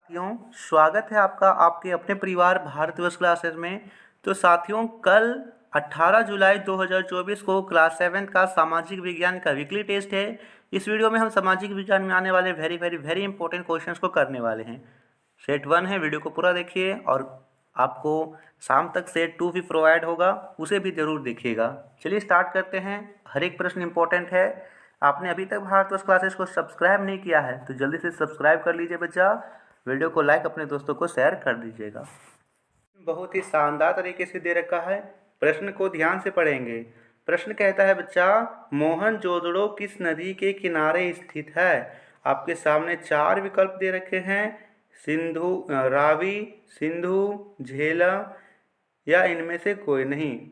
साथियों, स्वागत है आपका आपके अपने परिवार भारतवर्ष क्लासेस में। तो साथियों, कल 18 जुलाई 2024 को क्लास 7 का सामाजिक विज्ञान का वीकली टेस्ट है। इस वीडियो में हम सामाजिक विज्ञान में आने वाले very very very important questions को करने वाले हैं। सेट 1 है, वीडियो को पूरा देखिए और आपको शाम तक सेट 2 भी प्रोवाइड होगा, उसे भी ज़रूर देखिएगा। चलिए स्टार्ट करते हैं। हर एक प्रश्न इंपॉर्टेंट है। आपने अभी तक भारतवर्ष क्लासेस को सब्सक्राइब नहीं किया है तो जल्दी से सब्सक्राइब कर लीजिए बच्चा। वीडियो को लाइक अपने दोस्तों को शेयर कर दीजिएगा। बहुत ही शानदार तरीके से दे रखा है, प्रश्न को ध्यान से पढ़ेंगे। प्रश्न कहता है बच्चा, मोहनजोदड़ो किस नदी के किनारे स्थित है। आपके सामने 4 विकल्प दे रखे हैं, सिंधु, रावी, सिंधु, झेलम या इनमें से कोई नहीं।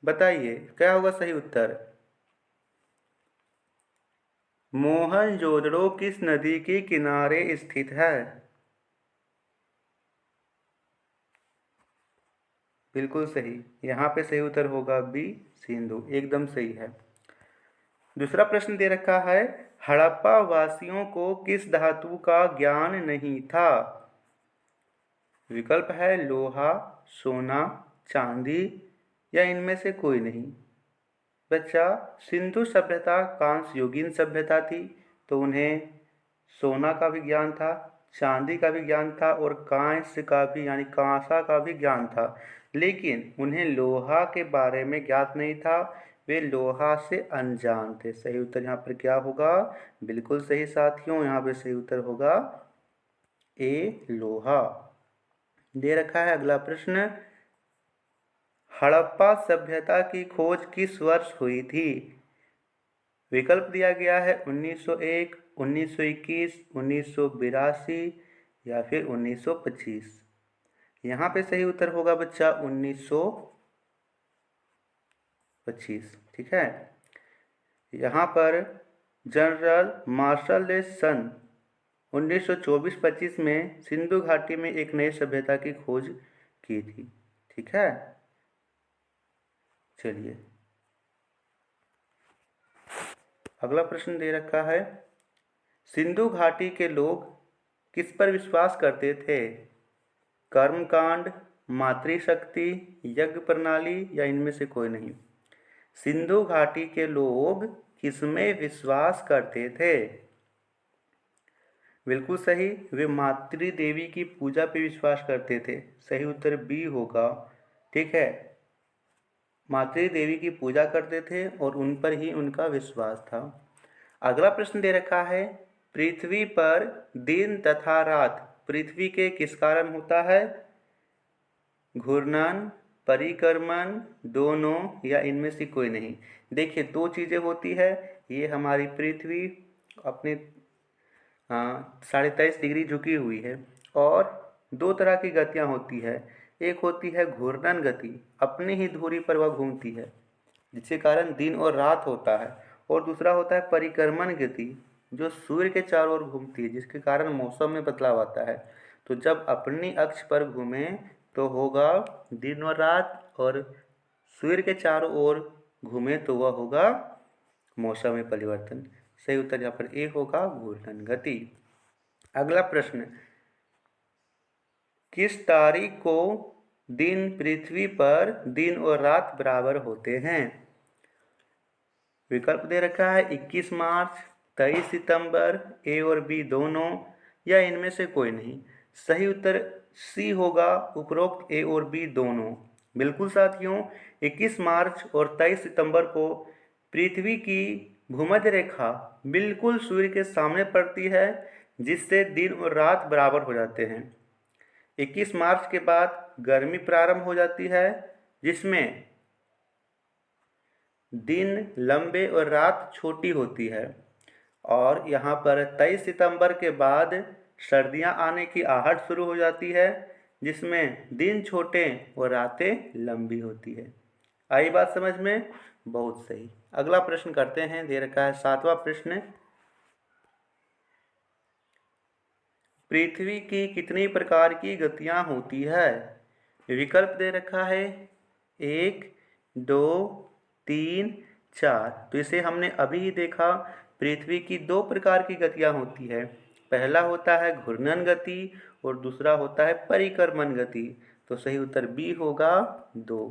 बताइए क्या होगा सही उत्तर। मोहनजोदड़ो किस नदी के किनारे स्थित है। बिल्कुल सही, यहाँ पे सही उत्तर होगा बी, सिंधु, एकदम सही है। दूसरा प्रश्न दे रखा है, हड़प्पा वासियों को किस धातु का ज्ञान नहीं था। विकल्प है लोहा, सोना, चांदी या इनमें से कोई नहीं। बच्चा, सिंधु सभ्यता कांस्य युगीन सभ्यता थी, तो उन्हें सोना का भी ज्ञान था, चांदी का भी ज्ञान था और कांस्य का भी यानी कांसा का भी ज्ञान था, लेकिन उन्हें लोहा के बारे में ज्ञात नहीं था। वे लोहा से अनजान थे। सही उत्तर यहाँ पर क्या होगा। बिल्कुल सही साथियों, यहाँ पे सही उत्तर होगा ए, लोहा। दे रखा है अगला प्रश्न, हड़प्पा सभ्यता की खोज किस वर्ष हुई थी। विकल्प दिया गया है 1901, 1921, 1982 या फिर 1925। यहाँ पे सही उत्तर होगा बच्चा 1925। ठीक है। यहाँ पर जनरल मार्शल ने सन 1924-25 में सिंधु घाटी में एक नई सभ्यता की खोज की थी। ठीक है। चलिए अगला प्रश्न दे रखा है, सिंधु घाटी के लोग किस पर विश्वास करते थे। कर्मकांड, मातृशक्ति, यज्ञ प्रणाली या इनमें से कोई नहीं। सिंधु घाटी के लोग किसमें विश्वास करते थे। बिल्कुल सही, वे मातृ देवी की पूजा पे विश्वास करते थे। सही उत्तर बी होगा। ठीक है, मातृ देवी की पूजा करते थे और उन पर ही उनका विश्वास था। अगला प्रश्न दे रखा है, पृथ्वी पर दिन तथा रात पृथ्वी के किस कारण होता है। घूर्णन, परिक्रमण, दोनों या इनमें से कोई नहीं। देखिए 2 चीज़ें होती है, ये हमारी पृथ्वी अपने 23.5 डिग्री झुकी हुई है और 2 तरह की गतियाँ होती है। एक होती है घूर्णन गति, अपनी ही धुरी पर वह घूमती है जिसके कारण दिन और रात होता है, और दूसरा होता है परिक्रमण गति, जो सूर्य के चारों ओर घूमती है जिसके कारण मौसम में बदलाव आता है। तो जब अपनी अक्ष पर घूमे तो होगा दिन और रात, और सूर्य के चारों ओर घूमे तो वह होगा मौसम में परिवर्तन। सही उत्तर यहाँ पर ए होगा, घूर्णन गति। अगला प्रश्न, किस तारीख को दिन पृथ्वी पर दिन और रात बराबर होते हैं। विकल्प दे रखा है 21 मार्च, 23 सितंबर, ए और बी दोनों या इनमें से कोई नहीं। सही उत्तर सी होगा, उपरोक्त ए और बी दोनों। बिल्कुल साथियों, 21 मार्च और 23 सितंबर को पृथ्वी की भूमध्य रेखा बिल्कुल सूर्य के सामने पड़ती है, जिससे दिन और रात बराबर हो जाते हैं। 21 मार्च के बाद गर्मी प्रारंभ हो जाती है, जिसमें दिन लंबे और रात छोटी होती है, और यहाँ पर 23 सितंबर के बाद सर्दियाँ आने की आहट शुरू हो जाती है, जिसमें दिन छोटे और रातें लंबी होती है। आई बात समझ में। बहुत सही। अगला प्रश्न करते हैं, दे रखा है 7वां प्रश्न, पृथ्वी की कितनी प्रकार की गतियाँ होती है। विकल्प दे रखा है 1, 2, 3, 4। तो इसे हमने अभी ही देखा, पृथ्वी की 2 प्रकार की गतियाँ होती है, पहला होता है घूर्णन गति और दूसरा होता है परिक्रमण गति। तो सही उत्तर बी होगा 2।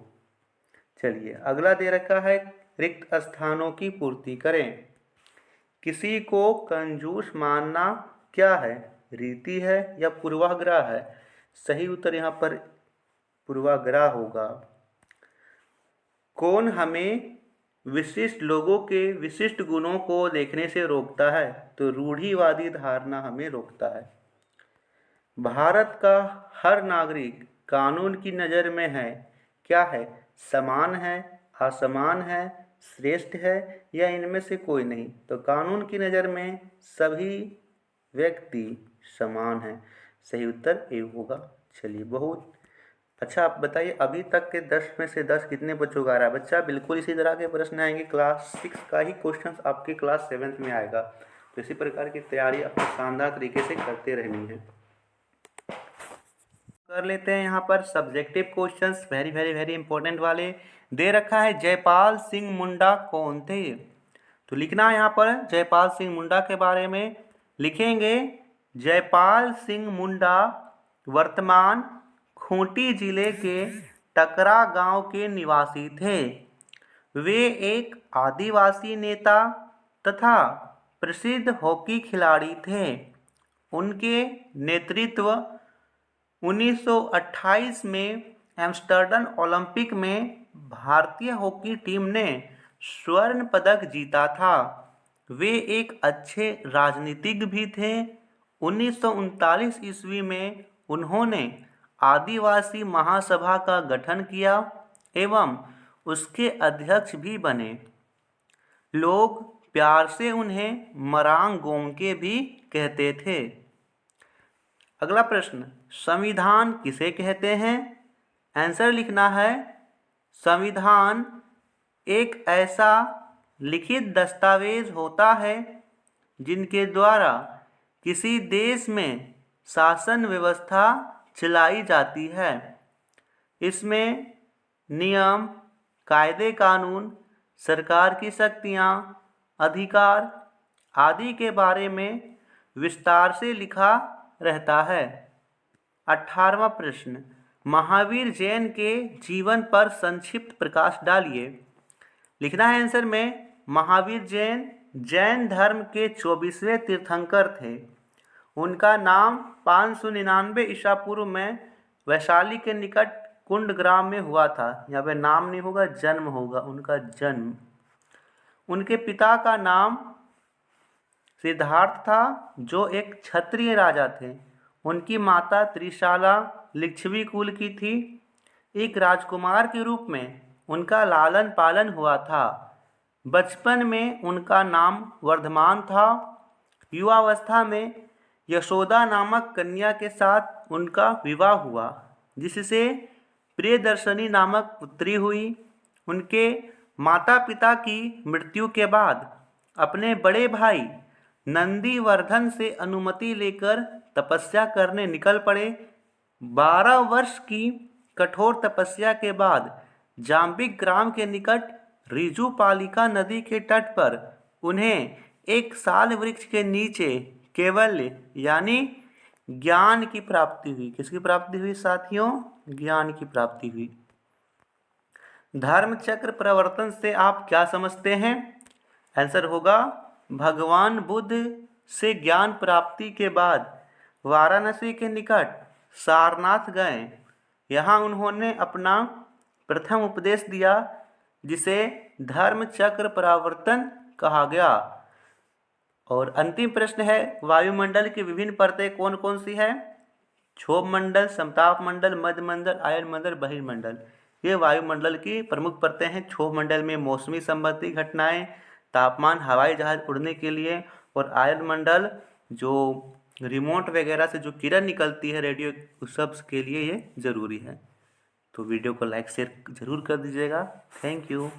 चलिए अगला दे रखा है रिक्त स्थानों की पूर्ति करें। किसी को कंजूस मानना क्या है, रीति है या पूर्वाग्रह है? सही उत्तर यहाँ पर पूर्वाग्रह होगा। कौन हमें विशिष्ट लोगों के विशिष्ट गुणों को देखने से रोकता है? तो रूढ़िवादी धारणा हमें रोकता है। भारत का हर नागरिक कानून की नज़र में है, क्या है? समान है, असमान है, श्रेष्ठ है या इनमें से कोई नहीं? तो कानून की नज़र में सभी व्यक्ति समान हैं। सही उत्तर ए होगा। चलिए बहुत अच्छा, आप बताइए अभी तक के 10 में से 10 कितने बच्चों का आ रहा है? बच्चा बिल्कुल इसी तरह के प्रश्न आएंगे, क्लास 6 का ही क्वेश्चन आपके क्लास 7 में आएगा। तो इसी प्रकार की तैयारी आपको शानदार तरीके से करते रहनी है। कर लेते हैं यहाँ पर subjective questions, very very very important वाले। दे रखा है जयपाल सिंह मुंडा कौन थे? तो लिखना है यहाँ पर जयपाल सिंह मुंडा के बारे में लिखेंगे। जयपाल सिंह मुंडा वर्तमान खूंटी जिले के टकरा गांव के निवासी थे। वे एक आदिवासी नेता तथा प्रसिद्ध हॉकी खिलाड़ी थे। उनके नेतृत्व 1928 में एम्स्टर्डम ओलंपिक में भारतीय हॉकी टीम ने स्वर्ण पदक जीता था। वे एक अच्छे राजनीतिज्ञ भी थे। 1939 ईस्वी में उन्होंने आदिवासी महासभा का गठन किया एवं उसके अध्यक्ष भी बने। लोग प्यार से उन्हें मरांग गोंके भी कहते थे। अगला प्रश्न, संविधान किसे कहते हैं? आंसर लिखना है संविधान एक ऐसा लिखित दस्तावेज होता है जिनके द्वारा किसी देश में शासन व्यवस्था चलाई जाती है। इसमें नियम, कायदे कानून, सरकार की शक्तियाँ, अधिकार आदि के बारे में विस्तार से लिखा रहता है। 18वां प्रश्न, महावीर जैन के जीवन पर संक्षिप्त प्रकाश डालिए। लिखना है आंसर में महावीर जैन जैन धर्म के 24वें तीर्थंकर थे। उनका नाम 599 ईसा पूर्व में वैशाली के निकट कुंड ग्राम में हुआ था। यहाँ पे नाम नहीं होगा, जन्म होगा, उनका जन्म। उनके पिता का नाम सिद्धार्थ था जो एक क्षत्रिय राजा थे। उनकी माता त्रिशाला लिच्छवी कुल की थी। एक राजकुमार के रूप में उनका लालन पालन हुआ था। बचपन में उनका नाम वर्धमान था। युवावस्था में यशोदा नामक कन्या के साथ उनका विवाह हुआ जिससे प्रियदर्शनी नामक पुत्री हुई। उनके माता पिता की मृत्यु के बाद अपने बड़े भाई नंदीवर्धन से अनुमति लेकर तपस्या करने निकल पड़े। 12 वर्ष की कठोर तपस्या के बाद जाम्बिक ग्राम के निकट रिजुपालिका नदी के तट पर उन्हें एक साल वृक्ष के नीचे केवल्य यानी ज्ञान की प्राप्ति हुई। किसकी प्राप्ति हुई साथियों? ज्ञान की प्राप्ति हुई। धर्मचक्र प्रवर्तन से आप क्या समझते हैं? आंसर होगा भगवान बुद्ध से ज्ञान प्राप्ति के बाद वाराणसी के निकट सारनाथ गए। यहाँ उन्होंने अपना प्रथम उपदेश दिया जिसे धर्मचक्र प्रवर्तन कहा गया। और अंतिम प्रश्न है वायुमंडल की विभिन्न परतें कौन कौन सी है? क्षोभ मंडल, समताप मंडल, मध्य मंडल, आयन मंडल, बहिर्मंडल। ये वायुमंडल की प्रमुख परतें हैं। क्षोभ मंडल में मौसमी संबंधी घटनाएं, तापमान, हवाई जहाज उड़ने के लिए, और आयन मंडल जो रिमोट वगैरह से जो किरण निकलती है रेडियो, उस सब के लिए ये ज़रूरी है। तो वीडियो को लाइक शेयर ज़रूर कर दीजिएगा। Thank you.